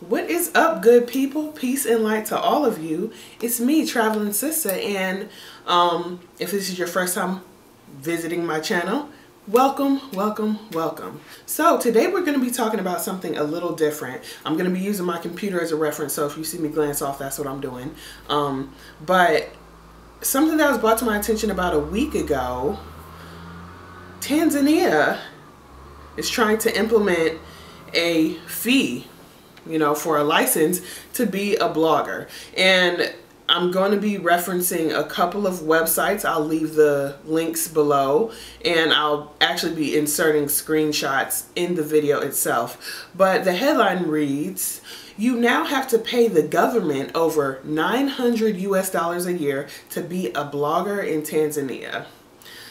What is up, good people? Peace and light to all of you. It's me, Traveling Sista, and if this is your first time visiting my channel, welcome, welcome, welcome. So today we're going to be talking about something a little different. I'm going to be using my computer as a reference, so if you see me glance off, that's what I'm doing. But something that was brought to my attention about a week ago, Tanzania is trying to implement a fee, for a license to be a blogger. And I'm going to be referencing a couple of websites. I'll leave the links below, and I'll actually be inserting screenshots in the video itself. But the headline reads, "You now have to pay the government over $900 US a year to be a blogger in Tanzania."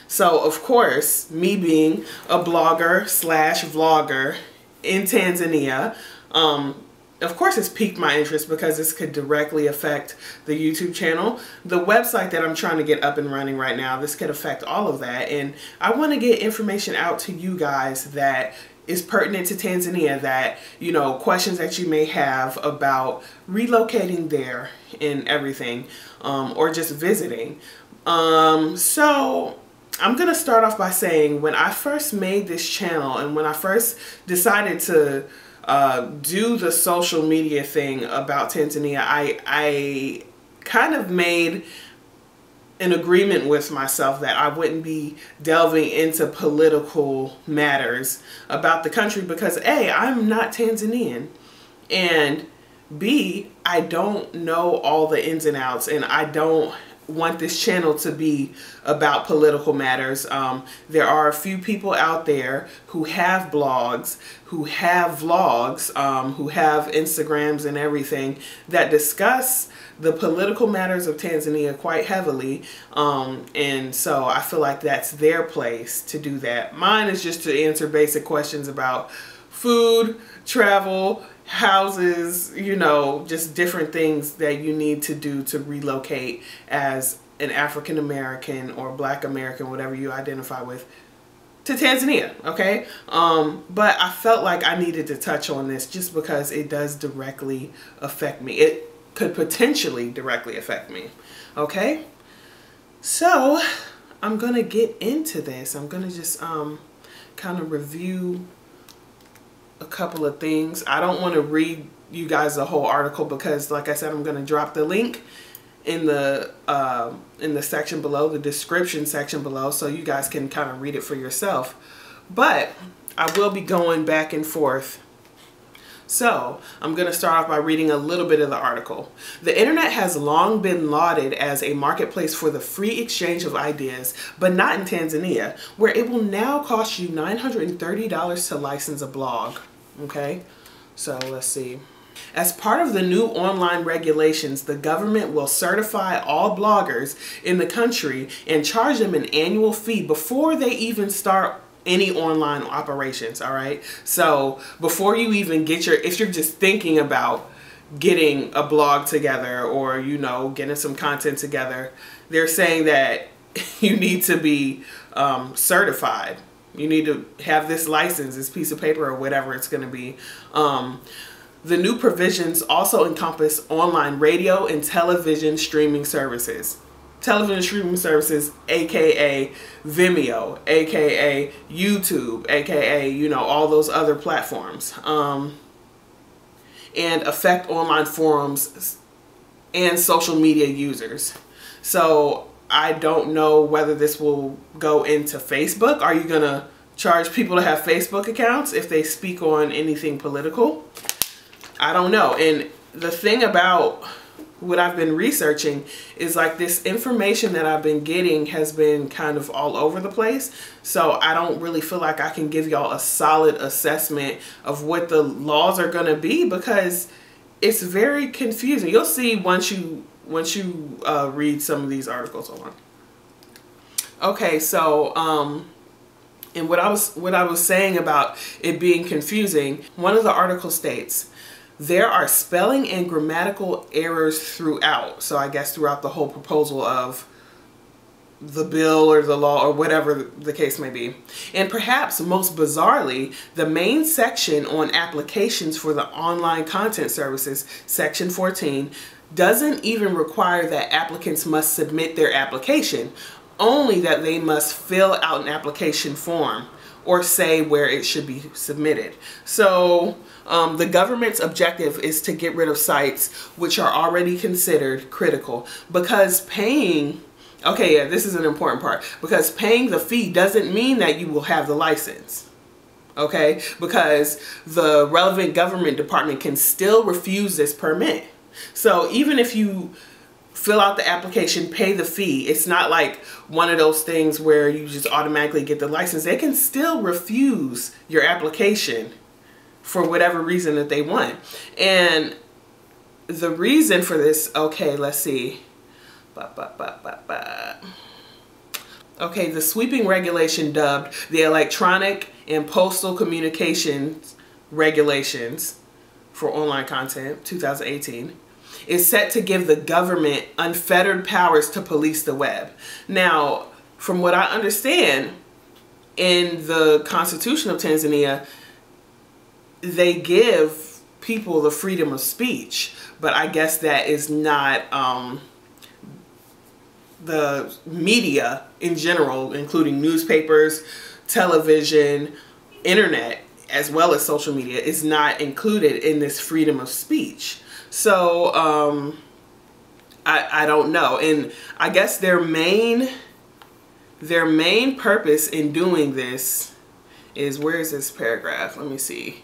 So of course, me being a blogger slash vlogger in Tanzania, of course it's piqued my interest because this could directly affect the YouTube channel. The website that I'm trying to get up and running right now, this could affect all of that. And I want to get information out to you guys that is pertinent to Tanzania, that, questions that you may have about relocating there and everything, or just visiting. So I'm going to start off by saying, when I first made this channel and when I first decided to do the social media thing about Tanzania, I kind of made an agreement with myself that I wouldn't be delving into political matters about the country because A, I'm not Tanzanian, and B, I don't know all the ins and outs, and I don't want this channel to be about political matters. There are a few people out there who have blogs, who have vlogs, who have Instagrams and everything that discuss the political matters of Tanzania quite heavily, and so I feel like that's their place to do that. Mine is just to answer basic questions about food, travel, houses, just different things that you need to do to relocate as an African American or Black American, whatever you identify with, to Tanzania, okay? But I felt like I needed to touch on this just because it does directly affect me. It could potentially directly affect me, okay? So I'm gonna get into this. I'm gonna just kind of review a couple of things. I don't want to read you guys the whole article because, like I said, I'm going to drop the link in the section below, the description section below, so you guys can kind of read it for yourself. But I will be going back and forth. So I'm going to start off by reading a little bit of the article. "The internet has long been lauded as a marketplace for the free exchange of ideas, but not in Tanzania, where it will now cost you $930 to license a blog." Okay, so let's see. "As part of the new online regulations, the government will certify all bloggers in the country and charge them an annual fee before they even start any online operations." All right, so before you even get if you're just thinking about getting a blog together or getting some content together, they're saying that you need to be certified. You need to have this license, this piece of paper, or whatever it's going to be. The new provisions also encompass online radio and television streaming services. Television streaming services, aka Vimeo, aka YouTube, aka all those other platforms, and affect online forums and social media users. So I don't know whether this will go into Facebook. Are you gonna charge people to have Facebook accounts if they speak on anything political? I don't know. And the thing about what I've been researching is, like, this information that I've been getting has been kind of all over the place. So I don't really feel like I can give y'all a solid assessment of what the laws are going to be because it's very confusing. You'll see once you read some of these articles. Hold on. Okay, so and what I was saying about it being confusing, one of the articles states, "There are spelling and grammatical errors throughout." So I guess throughout the whole proposal of the bill or the law or whatever the case may be. And perhaps most bizarrely, the main section on applications for the online content services, section 14, doesn't even require that applicants must submit their application, only that they must fill out an application form or say where it should be submitted. So the government's objective is to get rid of sites which are already considered critical, because paying, okay, yeah, this is an important part, because paying the fee doesn't mean that you will have the license. Okay, because the relevant government department can still refuse this permit. So even if you fill out the application, pay the fee, it's not like one of those things where you just automatically get the license. They can still refuse your application for whatever reason that they want. And the reason for this, okay, let's see. Okay, the sweeping regulation dubbed the Electronic and Postal Communications Regulations for Online Content 2018 is set to give the government unfettered powers to police the web. Now, from what I understand, in the Constitution of Tanzania, they give people the freedom of speech, but I guess that is not the media in general, including newspapers, television, internet, as well as social media, is not included in this freedom of speech. So I don't know. And I guess their main purpose in doing this is, where is this paragraph? Let me see.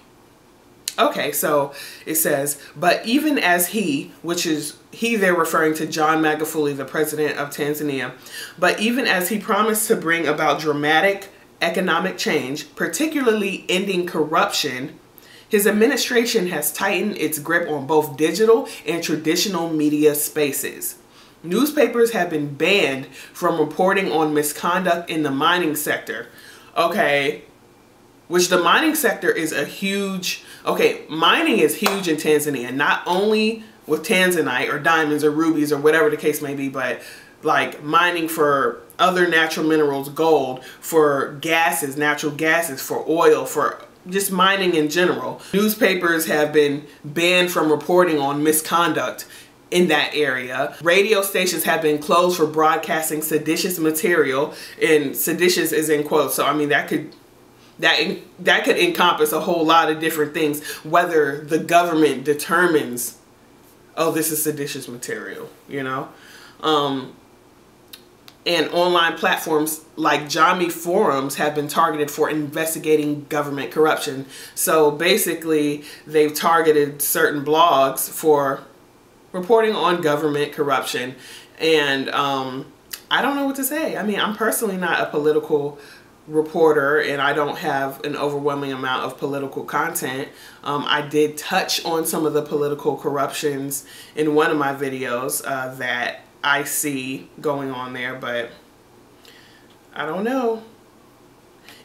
Okay, so it says, but even as he, which is he, they're referring to John Magufuli, the president of Tanzania, but even as he promised to bring about dramatic economic change, particularly ending corruption, his administration has tightened its grip on both digital and traditional media spaces. Newspapers have been banned from reporting on misconduct in the mining sector. Okay, which the mining sector is a huge, okay, mining is huge in Tanzania, not only with tanzanite or diamonds or rubies or whatever the case may be, but like mining for other natural minerals, gold, for gases, natural gases, for oil, for just mining in general. Newspapers have been banned from reporting on misconduct in that area. Radio stations have been closed for broadcasting seditious material, and seditious is in quotes, so I mean that could encompass a whole lot of different things, whether the government determines, oh, this is seditious material, you know. And online platforms like Jami forums have been targeted for investigating government corruption. So basically, they've targeted certain blogs for reporting on government corruption. And I don't know what to say. I mean, I'm personally not a political reporter, and I don't have an overwhelming amount of political content. I did touch on some of the political corruptions in one of my videos that I see going on there, but I don't know.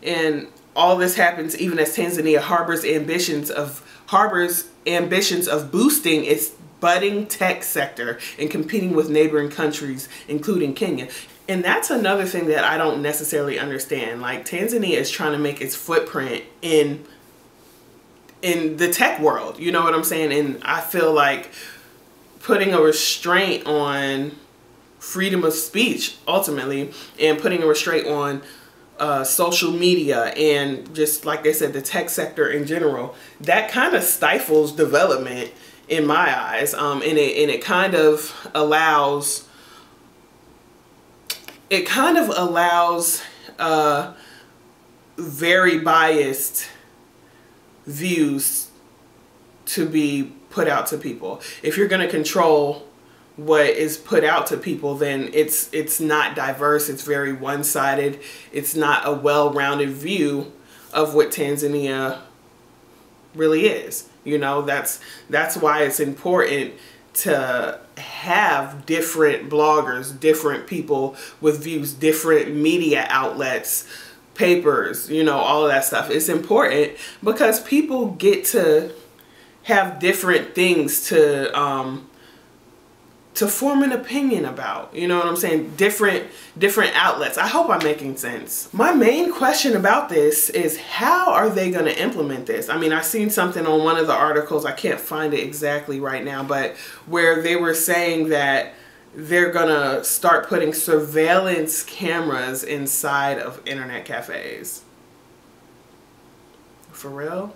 And all this happens even as Tanzania harbors ambitions of boosting its budding tech sector and competing with neighboring countries, including Kenya. And that's another thing that I don't necessarily understand. Like, Tanzania is trying to make its footprint in the tech world, you know what I'm saying? And I feel like putting a restraint on freedom of speech, ultimately, and putting a restraint on social media and just, like they said, the tech sector in general, that kind of stifles development in my eyes. And it kind of allows very biased views to be put out to people. If you're going to control what is put out to people, then it's not diverse. It's very one-sided. It's not a well-rounded view of what Tanzania really is. You know, that's why it's important to have different bloggers, different people with views, different media outlets, papers, you know, all of that stuff. It's important because people get to have different things to to form an opinion about. You know what I'm saying? Different outlets. I hope I'm making sense. My main question about this is, how are they going to implement this? I mean, I seen something on one of the articles, I can't find it exactly right now, but where they were saying that they're going to start putting surveillance cameras inside of internet cafes. For real?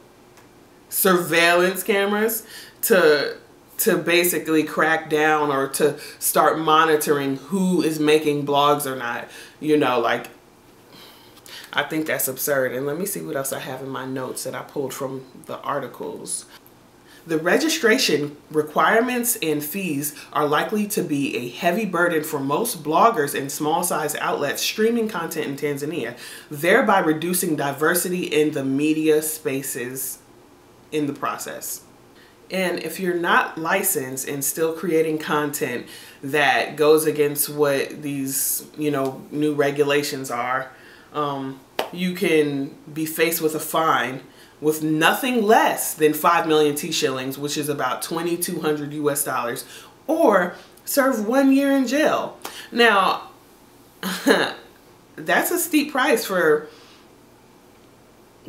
Surveillance cameras to basically crack down, or to start monitoring who is making blogs or not. You know, like, I think that's absurd. And let me see what else I have in my notes that I pulled from the articles. The registration requirements and fees are likely to be a heavy burden for most bloggers and small-size outlets streaming content in Tanzania, thereby reducing diversity in the media spaces in the process. And if you're not licensed and still creating content that goes against what these, you know, new regulations are, you can be faced with a fine with nothing less than 5 million T shillings, which is about 2,200 US dollars, or serve 1 year in jail. Now, that's a steep price for,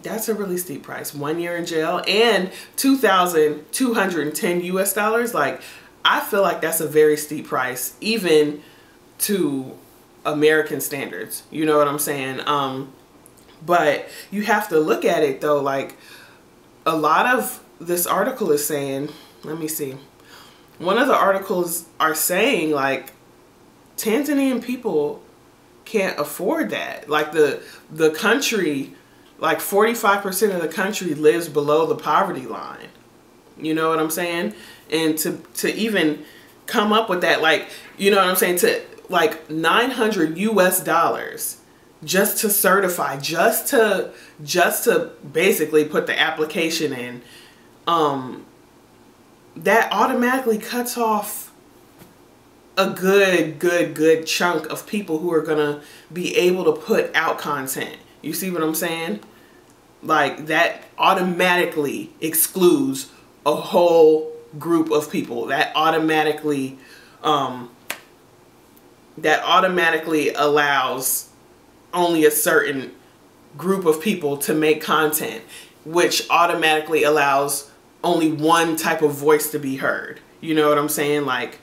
that's a really steep price. 1 year in jail and 2,210 US dollars. Like, I feel like that's a very steep price, even to American standards. You know what I'm saying? But you have to look at it though, like, a lot of this article is saying, let me see. One of the articles are saying, like, Tanzanian people can't afford that. Like, the country, like 45% of the country lives below the poverty line. You know what I'm saying? And to even come up with that, like, you know what I'm saying, to like 900 US dollars just to certify, just to basically put the application in, that automatically cuts off a good chunk of people who are gonna be able to put out content. You see what I'm saying? Like, that automatically excludes a whole group of people. That automatically allows only a certain group of people to make content, which automatically allows only one type of voice to be heard. You know what I'm saying? Like,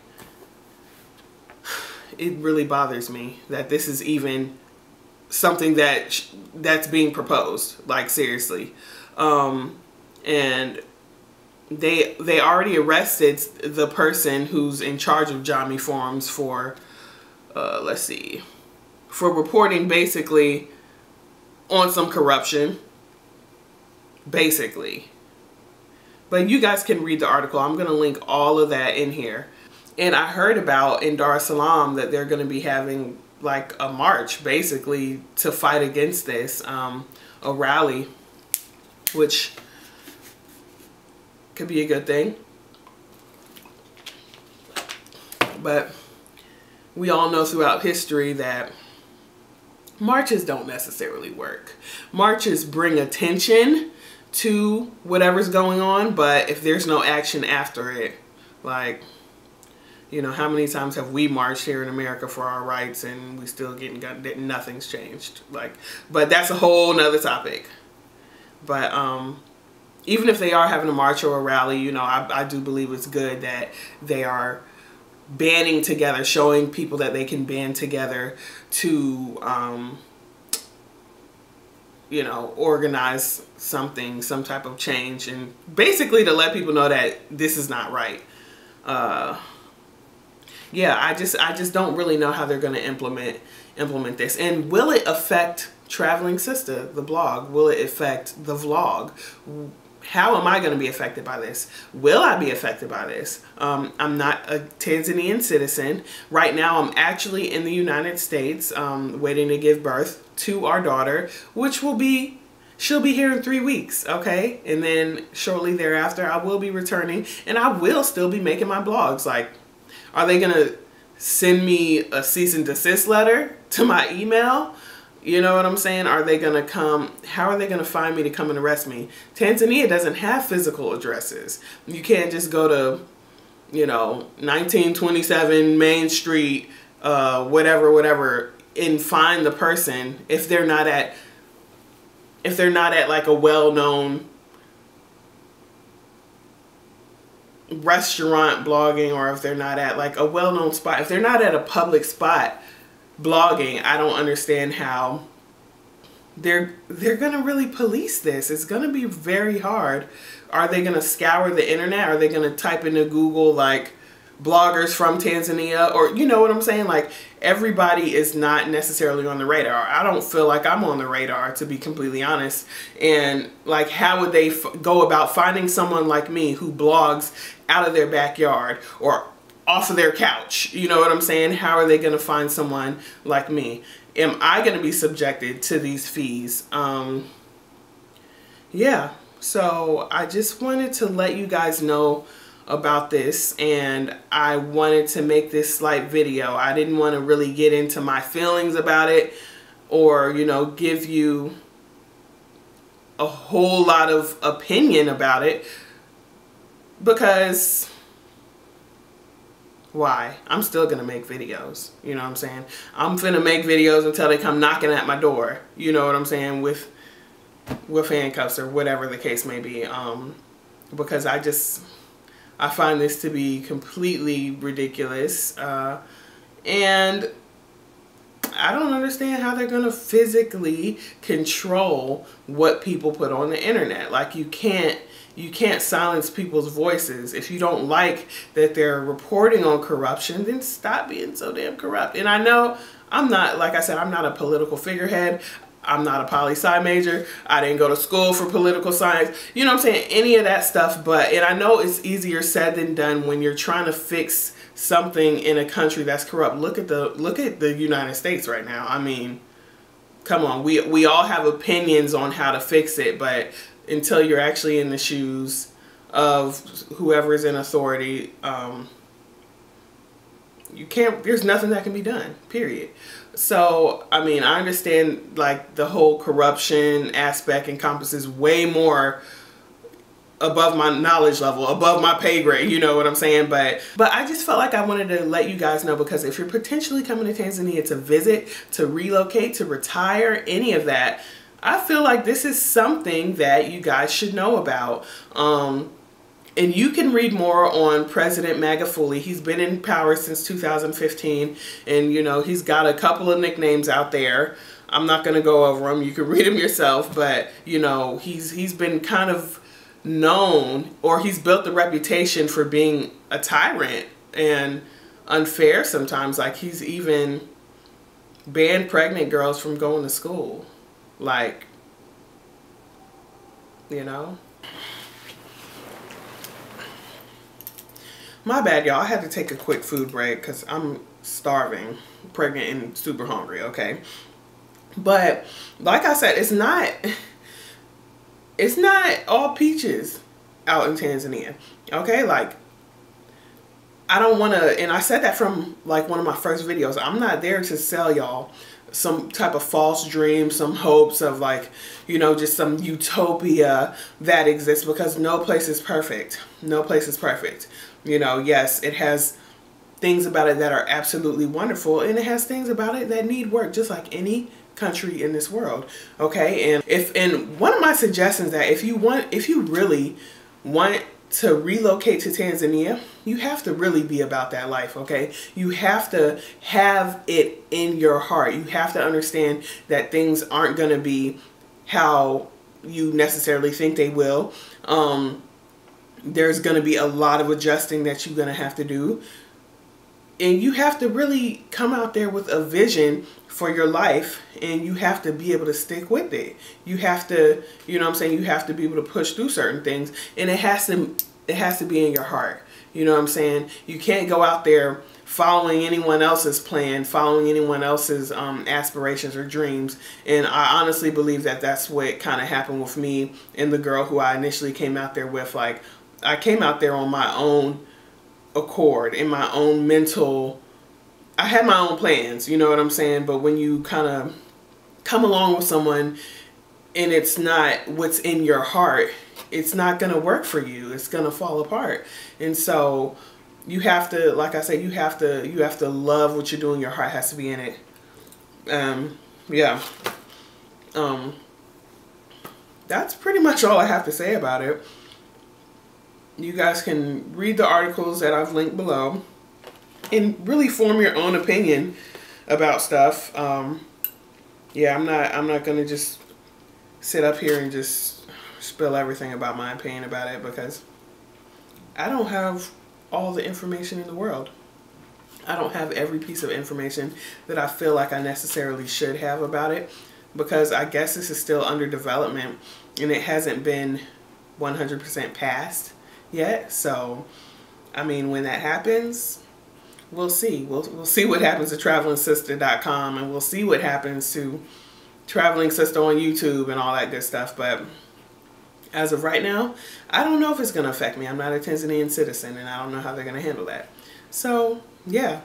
it really bothers me that this is even something that's being proposed. Like, seriously. And they already arrested the person who's in charge of Jami Forums for let's see, for reporting basically on some corruption, basically. But you guys can read the article. I'm going to link all of that in here. And I heard about in Dar es Salaam that they're going to be having like a march basically to fight against this, a rally, which could be a good thing. But we all know throughout history that marches don't necessarily work. Marches bring attention to whatever's going on, but if there's no action after it, like, you know, how many times have we marched here in America for our rights and we still getting nothing's changed? Like, but that's a whole nother topic. But even if they are having a march or a rally, you know, I do believe it's good that they are banding together, showing people that they can band together to, you know, organize something, some type of change, and basically to let people know that this is not right. Yeah, I just don't really know how they're going to implement this. And will it affect Traveling Sista, the blog? Will it affect the vlog? How am I going to be affected by this? Will I be affected by this? I'm not a Tanzanian citizen. Right now, I'm actually in the United States, waiting to give birth to our daughter, which will be, she'll be here in 3 weeks, okay? And then shortly thereafter, I will be returning, and I will still be making my blogs. Like, are they going to send me a cease and desist letter to my email? You know what I'm saying? Are they going to come? How are they going to find me to come and arrest me? Tanzania doesn't have physical addresses. You can't just go to you know, 1927 Main Street, whatever, whatever, and find the person if they're not at like a well-known restaurant blogging, or if they're not at like a well-known spot, if they're not at a public spot blogging. I don't understand how they're gonna really police this. It's gonna be very hard. Are they gonna scour the internet? Are they gonna type into Google like bloggers from Tanzania? Or, you know what I'm saying? Like, everybody is not necessarily on the radar. I don't feel like I'm on the radar, to be completely honest. And like, how would they go about finding someone like me who blogs out of their backyard or off of their couch? You know what I'm saying? How are they going to find someone like me? Am I going to be subjected to these fees? Yeah. So I just wanted to let you guys know about this, and I wanted to make this slight video. I didn't want to really get into my feelings about it, or, you know, give you a whole lot of opinion about it, because why? I'm still gonna make videos. You know what I'm saying? I'm finna make videos until they come knocking at my door. You know what I'm saying? With handcuffs or whatever the case may be. Because I find this to be completely ridiculous. And I don't understand how they're gonna physically control what people put on the internet. Like, you can't silence people's voices. If you don't like that they're reporting on corruption, then stop being so damn corrupt. And I know I'm not, like I said, I'm not a political figurehead. I'm not a poli-sci major. I didn't go to school for political science. You know what I'm saying? Any of that stuff. And I know it's easier said than done when you're trying to fix something in a country that's corrupt. Look at the United States right now. I mean, come on. We all have opinions on how to fix it, but until you're actually in the shoes of whoever is in authority, you can't, there's nothing that can be done, period. So, I mean, I understand like the whole corruption aspect encompasses way more above my knowledge level, above my pay grade, you know what I'm saying? But I just felt like I wanted to let you guys know, because if you're potentially coming to Tanzania to visit, to relocate, to retire, any of that, I feel like this is something that you guys should know about. And you can read more on President Magufuli. He's been in power since 2015, and you know, he's got a couple of nicknames out there. I'm not going to go over them. You can read them yourself, but you know, he's been kind of known, or he's built the reputation for being a tyrant and unfair sometimes. Like, he's even banned pregnant girls from going to school. Like, you know. My bad, y'all. I had to take a quick food break because I'm starving, pregnant, and super hungry, okay? But like I said, it's not all peaches out in Tanzania, okay? Like, I don't want to, and I said that from like one of my first videos. I'm not there to sell y'all some type of false dream, some hopes of like, you know, just some utopia that exists, because no place is perfect. No place is perfect. You know, yes, it has things about it that are absolutely wonderful, and it has things about it that need work, just like any country in this world. Okay, and one of my suggestions, that if you really want to relocate to Tanzania, you have to really be about that life, okay? You have to have it in your heart. You have to understand that things aren't going to be how you necessarily think they will. There's going to be a lot of adjusting that you're going to have to do. And you have to really come out there with a vision for your life, and you have to be able to stick with it. You have to, you know what I'm saying, you have to be able to push through certain things, and it has to be in your heart. You know what I'm saying? You can't go out there following anyone else's plan, following anyone else's aspirations or dreams. And I honestly believe that that's what kind of happened with me and the girl who I initially came out there with. Like, I came out there on my own accord, in my own mental, I had my own plans, you know what I'm saying? But when you kind of come along with someone and it's not what's in your heart, it's not going to work for you. It's going to fall apart. And so, you have to, like I said, you have to love what you're doing. Your heart has to be in it. Yeah. That's pretty much all I have to say about it. You guys can read the articles that I've linked below and really form your own opinion about stuff. Yeah, I'm not gonna just sit up here and just spill everything about my opinion about it, because I don't have all the information in the world. I don't have every piece of information that I feel like I necessarily should have about it, because I guess this is still under development and it hasn't been 100% passed yet. So, I mean, when that happens, we'll see. We'll see what happens to TravelingSista.com, and we'll see what happens to Traveling Sista on YouTube and all that good stuff. But as of right now, I don't know if it's going to affect me. I'm not a Tanzanian citizen, and I don't know how they're going to handle that. So, yeah.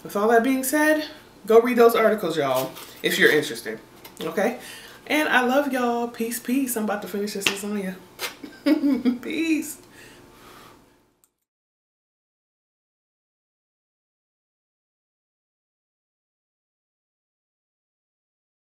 With all that being said, go read those articles, y'all, if you're interested. Okay? And I love y'all. Peace, peace. I'm about to finish this lasagna. Peace.